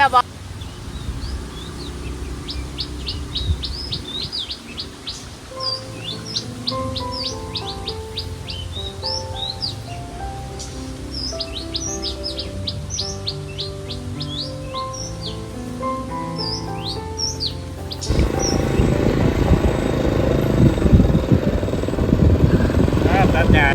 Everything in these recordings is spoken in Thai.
แล้วบอกตัดหญ้า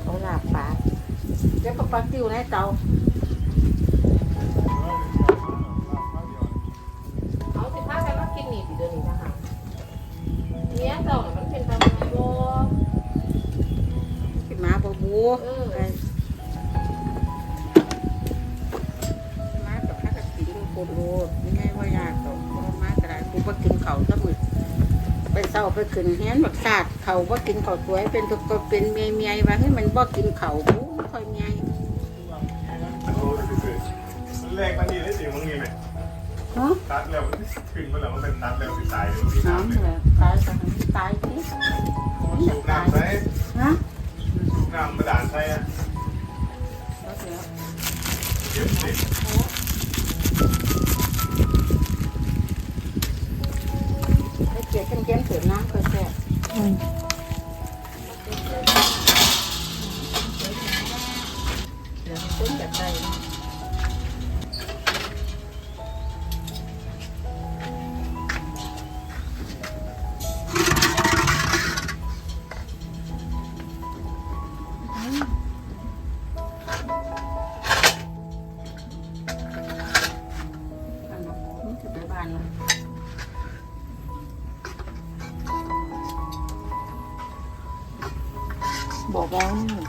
เขาลาบปลาเดี๋ยวก็ปลาติ้วในเตาเอาสิพากันมากินนี่สิเดี๋ยวนี้นะคะเนี้ยเจ้าน่ะมันเป็นทำไมบ่กินหมาบ่บูมากับข้ากับกินโคตรโลดไม่ไงว่ายากหรอกมากระไรกูบ่กินเขาสักมื้อไปเศร้าไปขึ้นเฮียนบักซาดเขาบ่กินเขาสวยเป็นตัวเป็นเมียว่าให้มันบ่กินเขากูไม่ค่อยเมียแรกมันนี่ได้สิมึงนี่ไหมตัดแล้วถึงมันแล้วมันเป็นตัดแล้วสิตายเลยน้ำเลยตายตายสิสูบน้ำใช่ฮะสูบน้ำมาด่านใช่อะเก็บสิไอ้เจี๊ยบเก็บถือน้ำก็แซ่บเดี๋ยวต้นจะได้บอกแล้วนี่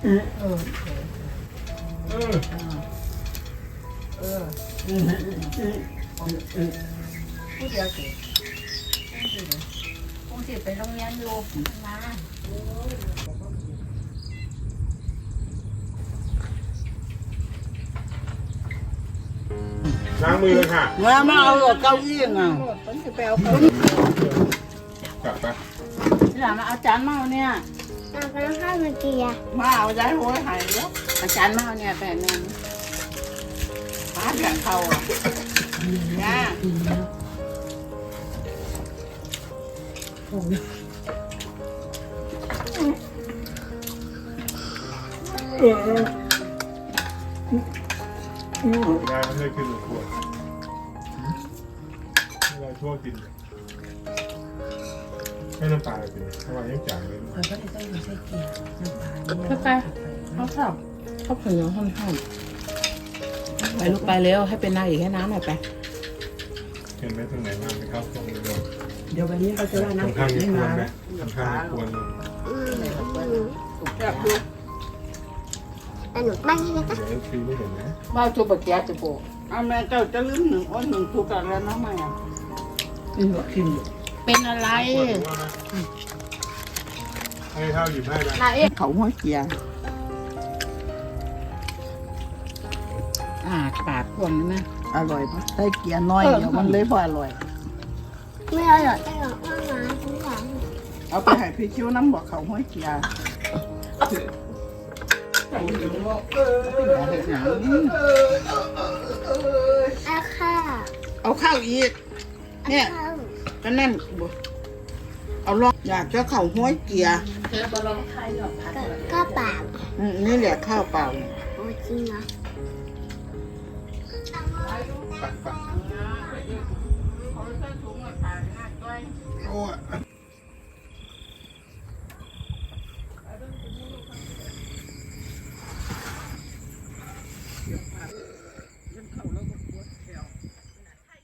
เออ เออ เออผู้เดียวสิผู้สิไปโรงเรียนอยู่มา ล้างมือเลยค่ะ มาเอาเก้าอี้ไงคนสิไปเอาเก้าอี้ กลับไป หลานมาเอาจานมาเอาเนี่ย เอาไปข้าวมันเกียร์ มาเอาย้ายหัวหายแล้วอาจารย์มาเอาเนี่ยแต่แม่มาแบ่งเขาอ่ะจ้า ยายมันเลยขึ้นมาขวดเราช่วงกินให้น้ำปลากินทำไมยังจ่ายเลย เขาก็ได้ใส่หัวใส่เกียร์น้ำปลาเนี่ย เข้าไปเขาชอบเขาเผือค่อนข้างไปลูกไปเร็วให้เป็นนางเอกให้น้ำหน่อยไป เห็นไหมตรงไหนบ้างไปเข้าตรงนี้เลย เดี๋ยววันนี้เขาจะว่า ตรง น้ำ ข้าง แข็ง นี้ ไม่ ควร มา ไหมตรงข้างนี้ควร แบบดู แต่หนูไม่ให้นะ เดี๋ยวฟีไม่เห็นนะ มาจูบแกจะโบเอาแม่เจ้าจะลืมหนึ่งอ้นหนึ่งถูกกันแล้วน้องใหม่อ่ะ กินหมดกินหมด เป็นอะไร ให้เท่าหยิบให้ไป นายเอ๊ะเขาหัวเกียร์ปากพวงนี่นะอร่อยปะใส่เกียร์น้อยเดี๋ยวมันเลยพออร่อย ไม่เอาหรอกไม่เอาว่ามาทุกอย่าง เอาไปให้พี่คิ้วน้ำบอกเขาหัวเกียร์เห็ดหนัง เอาข้าว เอาข้าวอีกเนี่ย ข้าว ก็นั่นบ่เอาลองอยากจะข้าวห้อยเกียร์ ก็เปล่า นี่แหละข้าวเปล่า โอ้จริงเหรอ โอ้ย